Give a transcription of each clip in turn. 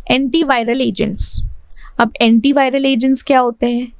Antiviral agents. अब antiviral agents क्या होते हैं?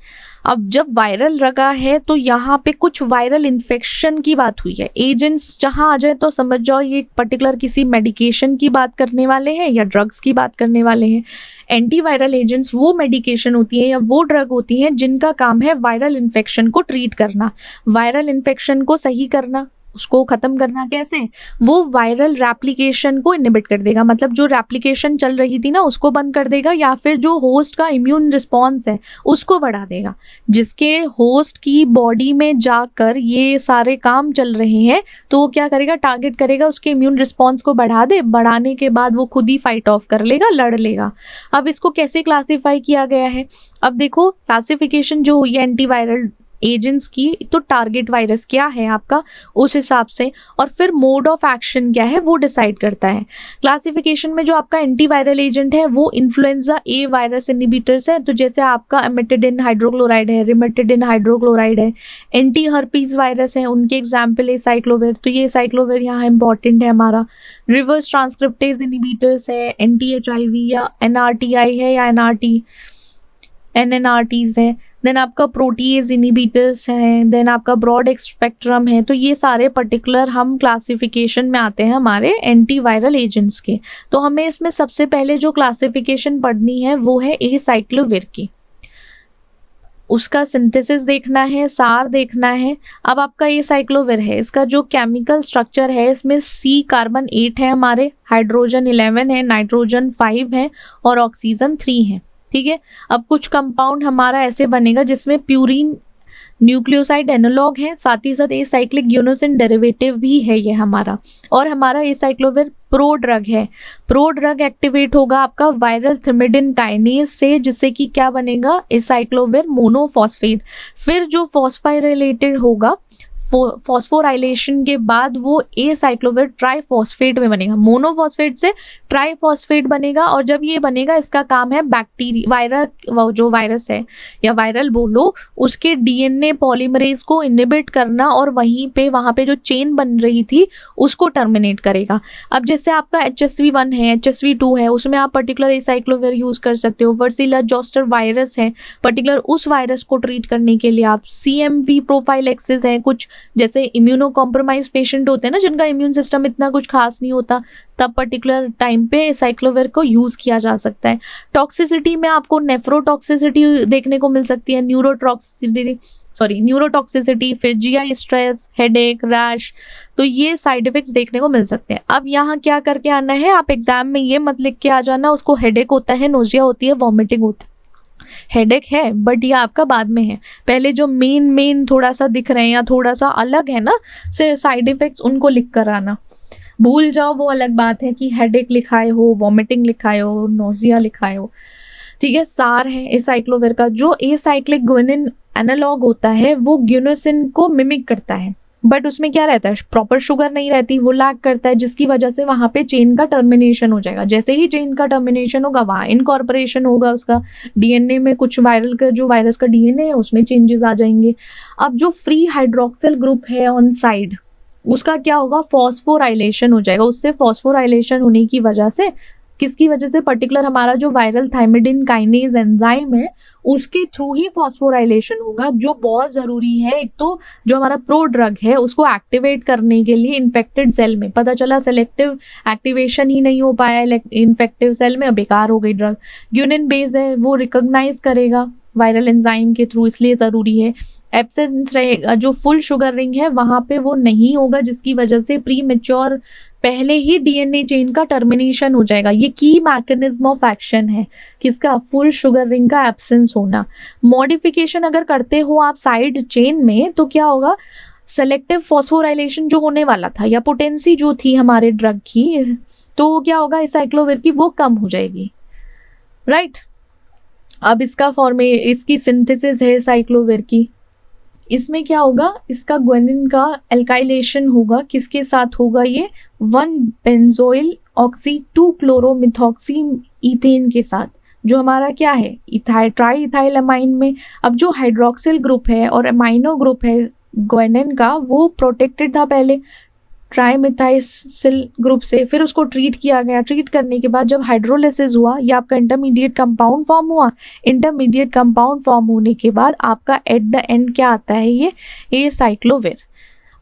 अब जब वायरल लगा है तो यहाँ पे कुछ वायरल इन्फेक्शन की बात हुई है, एजेंट्स जहाँ आ जाए तो समझ जाओ ये पर्टिकुलर किसी मेडिकेशन की बात करने वाले हैं या ड्रग्स की बात करने वाले हैं। एंटीवायरल एजेंट्स वो मेडिकेशन होती है या वो ड्रग होती हैं जिनका काम है वायरल इन्फेक्शन को ट्रीट करना, वायरल इन्फेक्शन को सही करना, उसको ख़त्म करना। कैसे? वो वायरल रेप्लिकेशन को इनहिबिट कर देगा, मतलब जो रेप्लिकेशन चल रही थी ना उसको बंद कर देगा, या फिर जो होस्ट का इम्यून रिस्पॉन्स है उसको बढ़ा देगा। जिसके होस्ट की बॉडी में जाकर ये सारे काम चल रहे हैं तो वो क्या करेगा, टारगेट करेगा, उसके इम्यून रिस्पॉन्स को बढ़ा दे, बढ़ाने के बाद वो खुद ही फाइट ऑफ कर लेगा, लड़ लेगा। अब इसको कैसे क्लासीफाई किया गया है? अब देखो क्लासिफिकेशन जो हुई है एंटीवायरल एजेंट्स की, तो टारगेट वायरस क्या है आपका उस हिसाब से, और फिर मोड ऑफ एक्शन क्या है वो डिसाइड करता है। क्लासिफिकेशन में जो आपका एंटीवायरल एजेंट है वो इन्फ्लुएंजा ए वायरस इनहिबिटर्स है, तो जैसे आपका एमेटिडिन हाइड्रोक्लोराइड है, रिमेटिडिन हाइड्रोक्लोराइड है। एंटी हर्पीज वायरस है, उनके एग्जाम्पल है साइक्लोविर, तो ये साइक्लोविर यहाँ इंपॉर्टेंट है हमारा। रिवर्स ट्रांसक्रिप्टेज इनहिबिटर्स है, एंटी HIV या NRTI है या NNRTs है। देन आपका प्रोटीएज इनहिबिटर्स हैं, देन आपका ब्रॉड स्पेक्ट्रम है। तो ये सारे पर्टिकुलर हम क्लासिफिकेशन में आते हैं हमारे एंटीवायरल एजेंट्स के। तो हमें इसमें सबसे पहले जो क्लासिफिकेशन पढ़नी है वो है एसाइक्लोविर की, उसका सिंथेसिस देखना है, सार देखना है। अब आपका एसाइक्लोविर है, इसका जो केमिकल स्ट्रक्चर है इसमें C कार्बन 8 है हमारे, हाइड्रोजन 11 है, नाइट्रोजन 5 है और ऑक्सीजन 3 है। ठीक है। अब कुछ कंपाउंड हमारा ऐसे बनेगा जिसमें प्यूरीन न्यूक्लियोसाइड एनालॉग है, साथ ही साथ एसाइक्लिक यूनोसिन डेरिवेटिव भी है ये हमारा। और हमारा एसाइक्लोविर प्रो ड्रग है। प्रो ड्रग एक्टिवेट होगा आपका वायरल थिमिडिन काइनेज से, जिससे कि क्या बनेगा, एसाइक्लोविर मोनोफॉस्फेट। फिर जो फॉस्फोराइलेटेड होगा, फॉस्फोराइलेशन के बाद वो एसाइक्लोविर ट्राइफॉस्फेट में बनेगा, मोनोफॉस्फेट से ट्राइफॉस्फेट बनेगा। और जब ये बनेगा इसका काम है बैक्टीरिया जो वायरस है या वायरल बोलो उसके DNA पॉलीमरेज को इनहिबिट करना, और वहाँ पे जो चेन बन रही थी उसको टर्मिनेट करेगा। अब जैसे आपका HSV1 है, HSV2 है, उसमें आप पर्टिकुलर एसाइक्लोविर यूज कर सकते हो। वर्सिला जोस्टर वायरस है, पर्टिकुलर उस वायरस को ट्रीट करने के लिए आप CMV प्रोफाइलैक्सिस है। कुछ जैसे इम्यूनो कॉम्प्रोमाइज पेशेंट होते हैं ना जिनका इम्यून सिस्टम इतना कुछ खास नहीं होता, तब पर्टिकुलर टाइम पे साइक्लोविर को यूज किया जा सकता है। टॉक्सिसिटी में आपको नेफ्रोटॉक्सिसिटी देखने को मिल सकती है, न्यूरोटॉक्सिसिटी, फिर GI स्ट्रेस, हेडेक, रैश, तो ये साइड इफेक्ट्स देखने को मिल सकते हैं। अब यहाँ क्या करके आना है, आप एग्जाम में ये मत लिख के आ जाना उसको हेडेक होता है, नोजिया होती है, वॉमिटिंग होती है। हेडेक है बट ये आपका बाद में है, पहले जो मेन थोड़ा सा दिख रहे हैं या थोड़ा सा अलग है ना से साइड इफेक्ट्स, उनको लिख कर आना। भूल जाओ वो अलग बात है कि हेडेक लिखाए हो, वॉमिटिंग लिखाए हो, नोजिया लिखाए हो। ठीक है। सार है एसाइक्लोविर का, जो एसाइक्लिक ग्विनिन एनालॉग होता है वो ग्यूनोसिन को मिमिक करता है, बट उसमें क्या रहता है, प्रॉपर शुगर नहीं रहती, वो लैग करता है, जिसकी वजह से वहाँ पे चेन का टर्मिनेशन हो जाएगा। जैसे ही चेन का टर्मिनेशन होगा वहाँ इनकॉर्पोरेशन होगा उसका DNA में, कुछ जो वायरस का DNA है उसमें चेंजेस आ जाएंगे। अब जो फ्री हाइड्रोक्सिल ग्रुप है ऑन साइड, उसका क्या होगा, फॉस्फोराइलेशन हो जाएगा। उससे फॉस्फोराइलेशन होने की वजह से, किसकी वजह से, पर्टिकुलर हमारा जो वायरल थाइमिडिन काइनेज एंजाइम है उसके थ्रू ही फॉस्फोराइलेशन होगा, जो बहुत ज़रूरी है। एक तो जो हमारा प्रो ड्रग है उसको एक्टिवेट करने के लिए इन्फेक्टेड सेल में, पता चला सेलेक्टिव एक्टिवेशन ही नहीं हो पाया इन्फेक्टिव सेल में, बेकार हो गई ड्रग। ग्यूनिन बेस है वो रिकॉग्नाइज करेगा वायरल एंजाइम के थ्रू, इसलिए ज़रूरी है। एब्सेंस रहेगा, जो फुल शुगर रिंग है वहाँ पे वो नहीं होगा, जिसकी वजह से प्री मेच्योर पहले ही DNA चेन का टर्मिनेशन हो जाएगा। ये की मैकेनिज्म ऑफ एक्शन है किसका, फुल शुगर रिंग का एब्सेंस होना। मॉडिफिकेशन अगर करते हो आप साइड चेन में तो क्या होगा, सेलेक्टिव फॉस्फोराइलेशन जो होने वाला था या पोटेंसी जो थी हमारे ड्रग की, तो क्या होगा, एसाइक्लोविर की वो कम हो जाएगी, राइट। अब इसकी सिंथेसिस है साइक्लोविर की, इसमें क्या होगा, इसका ग्वेनिन का एल्काइलेशन होगा, किसके साथ होगा ये, 1 बेंजोइल ऑक्सी 2 क्लोरोमिथॉक्सी इथेन के साथ, जो हमारा क्या है, ट्राई इथाइल अमाइन में। अब जो हाइड्रोक्सिल ग्रुप है और अमाइनो ग्रुप है ग्वेनिन का, वो प्रोटेक्टेड था पहले ट्राईमिथाइसिल ग्रुप से, फिर उसको ट्रीट किया गया। ट्रीट करने के बाद जब हाइड्रोलिसिस हुआ, ये आपका इंटरमीडिएट कंपाउंड फॉर्म हुआ। इंटरमीडिएट कंपाउंड फॉर्म होने के बाद आपका एट द एंड क्या आता है, ये एसाइक्लोविर।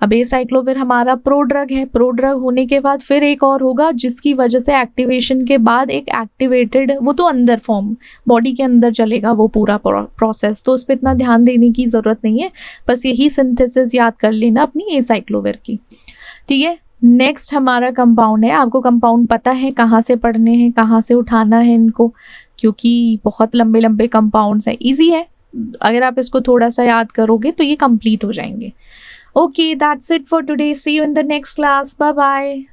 अब एसाइक्लोविर हमारा प्रोड्रग है। प्रोड्रग होने के बाद फिर एक और होगा, जिसकी वजह से एक्टिवेशन के बाद एक एक्टिवेटेड, वो तो अंदर फॉर्म बॉडी के अंदर चलेगा वो पूरा प्रोसेस, तो उस पर इतना ध्यान देने की ज़रूरत नहीं है। बस यही सिंथेसिस याद कर लेना अपनी एसाइक्लोविर की, ठीक है। नेक्स्ट हमारा कंपाउंड है। आपको कंपाउंड पता है कहाँ से पढ़ने हैं, कहाँ से उठाना है इनको, क्योंकि बहुत लंबे लंबे कंपाउंड्स हैं। ईजी है, अगर आप इसको थोड़ा सा याद करोगे तो ये कंप्लीट हो जाएंगे। Okay, that's it for today. See you in the next class. Bye bye.